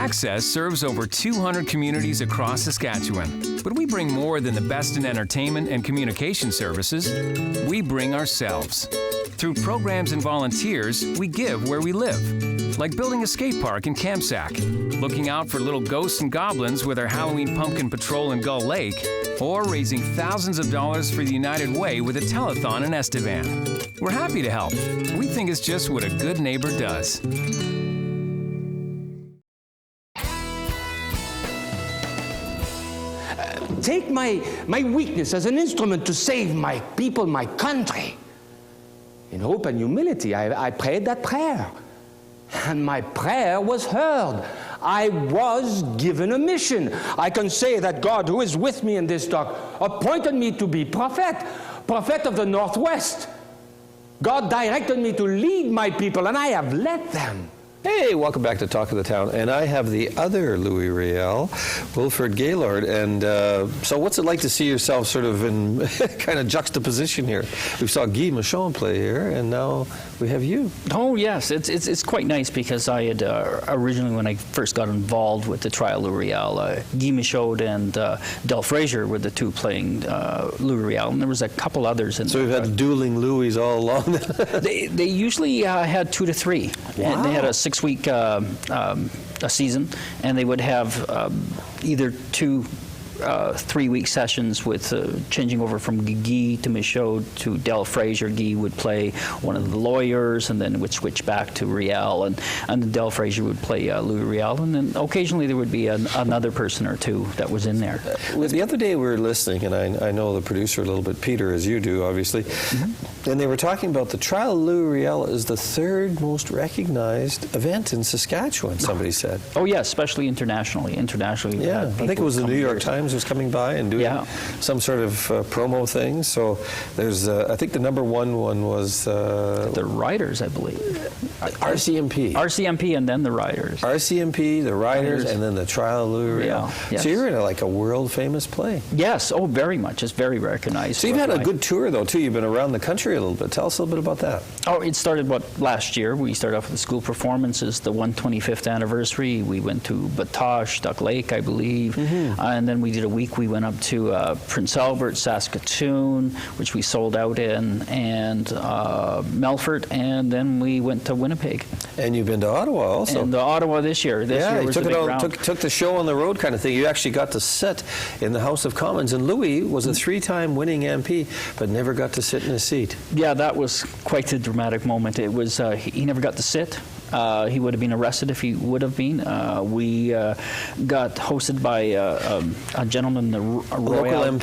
Access serves over 200 communities across Saskatchewan, but we bring more than the best in entertainment and communication services. We bring ourselves. Through programs and volunteers, we give where we live, like building a skate park in Kamsack, looking out for little ghosts and goblins with our Halloween Pumpkin Patrol in Gull Lake, or raising thousands of dollars for the United Way with a telethon in Estevan. We're happy to help. We think it's just what a good neighbor does. Take my weakness as an instrument to save my people, my country. In hope and humility, I prayed that prayer. And my prayer was heard. I was given a mission. I can say that God, who is with me in this talk, appointed me to be prophet of the Northwest. God directed me to lead my people, and I have led them. Hey, welcome back to Talk of the Town. And I have the other Louis Riel, Wilfred Gayleard. And so what's it like to see yourself sort of in kind of juxtaposition here? We saw Guy Michaud play here, and now we have you. Oh, yes. It's quite nice because I had originally, when I first got involved with the Trial of Louis Riel, Guy Michaud and Del Frazier were the two playing Louis Riel, and there was a couple others. In so we've had dueling Louis all along. They usually had 2 to 3. Wow. And they had a 6-week a season, and they would have either 2 3-week sessions with changing over from Guy to Michaud to Del Frazier. Guy would play one of the lawyers, and then would switch back to Riel, and then Del Frazier would play Louis Riel, and then occasionally there would be another person or two that was in there. The other day we were listening, and I know the producer a little bit, Peter, as you do, obviously, and they were talking about the Trial of Louis Riel is the 3rd most recognized event in Saskatchewan, somebody said. Oh, yeah, especially internationally. Internationally, yeah, I think it was the New York Times was coming by and doing some sort of promo thing. So there's, I think the #1 one was... the Riders, I believe. RCMP. RCMP and then the Riders. RCMP, the Riders, and then the Trial of Louis Riel. Yes. So you're in like a world-famous play. Yes, oh, very much. It's very recognized. So you've had a good tour, though, too. You've been around the country a little bit. Tell us a little bit about that. Oh, it started, last year. We started off with the school performances, the 125th anniversary. We went to Batoche, Duck Lake, I believe, and then we did a week. We went up to Prince Albert, Saskatoon, which we sold out in, and Melfort, and then we went to Winnipeg. And you've been to Ottawa also. And Ottawa this year. This year was you took the show on the road kind of thing. You actually got to sit in the House of Commons, and Louis was a 3-time winning MP, but never got to sit in his seat. Yeah, that was quite a dramatic moment. It was he never got to sit. He would have been arrested if he would have been. We got hosted by a gentleman, Royal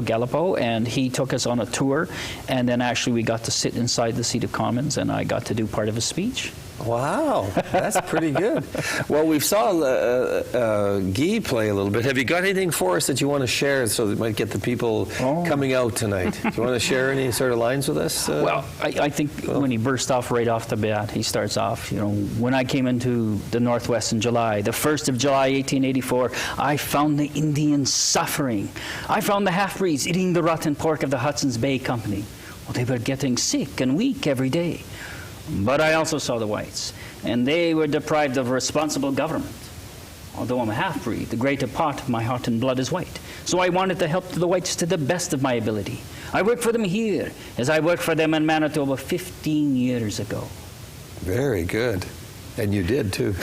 Gallipo, and he took us on a tour, and then actually we got to sit inside the seat of Commons, and I got to do part of his speech. Wow, that's pretty good. Well, we saw Guy play a little bit. Have you got anything for us that you want to share so that might get the people coming out tonight? Do you want to share any sort of lines with us? Well, I think when he burst off right off the bat, he starts off, when I came into the Northwest in July, the 1st of July, 1884, I found the Indians suffering. I found the half-breeds eating the rotten pork of the Hudson's Bay Company. Well, they were getting sick and weak every day. But I also saw the whites, and they were deprived of responsible government. Although I'm a half-breed, the greater part of my heart and blood is white. So I wanted to help the whites to the best of my ability. I worked for them here, as I worked for them in Manitoba 15 years ago. Very good. And you did, too.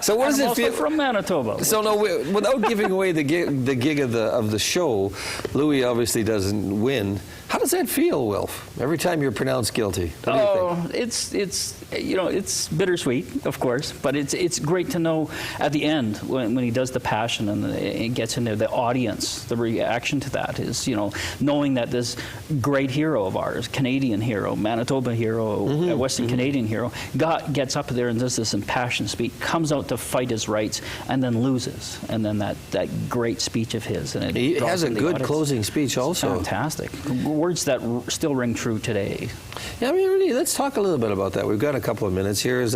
So what does it feel? From Manitoba. So no, without giving away the gig of the show, Louis obviously doesn't win. How does that feel, Wilf? Every time you're pronounced guilty, what do you think? It's bittersweet, of course, but it's great to know at the end when he does the passion and it gets in there, the audience, the reaction to that is, knowing that this great hero of ours, Canadian hero, Manitoba hero, Western Canadian hero, gets up there and does this impassioned speech, comes out to fight his rights, and then loses, and then that great speech of his. And he has a good closing speech also. Fantastic. Words that still ring true today. Yeah, I mean, really, let's talk a little bit about that. We've got a couple of minutes here.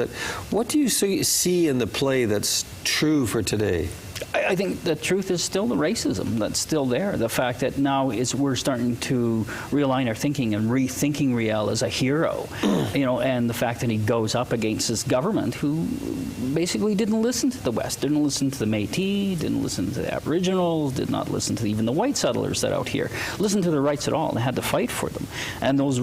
What do you see in the play that's true for today? I think the truth is still the racism that's still there. The fact that now we're starting to realign our thinking and rethinking Riel as a hero, and the fact that he goes up against this government who basically didn't listen to the West, didn't listen to the Métis, didn't listen to the Aboriginals, did not listen to even the white settlers that out here, listened to their rights at all, and had to fight for them. And those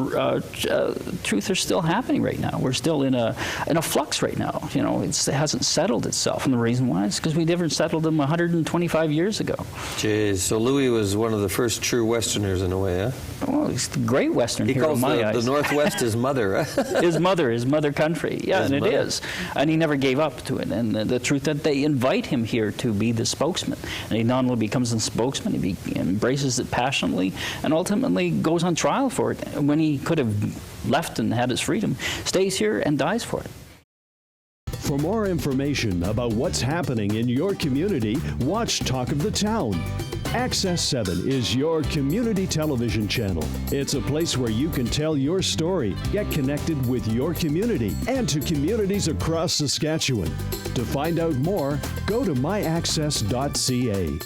truths are still happening right now. We're still in a flux right now. It hasn't settled itself, and the reason why is because we never settled them 125 years ago. Jeez, so Louis was one of the first true Westerners in a way, huh? Well, he's the great Western hero in my eyes. He calls the Northwest his mother. his mother country. Yeah, and it is. And he never gave up to it. And the truth that they invite him here to be the spokesman. And he not only becomes the spokesman, he embraces it passionately and ultimately goes on trial for it when he could have left and had his freedom, stays here and dies for it. For more information about what's happening in your community, watch Talk of the Town. Access 7 is your community television channel. It's a place where you can tell your story, get connected with your community, and to communities across Saskatchewan. To find out more, go to myaccess.ca.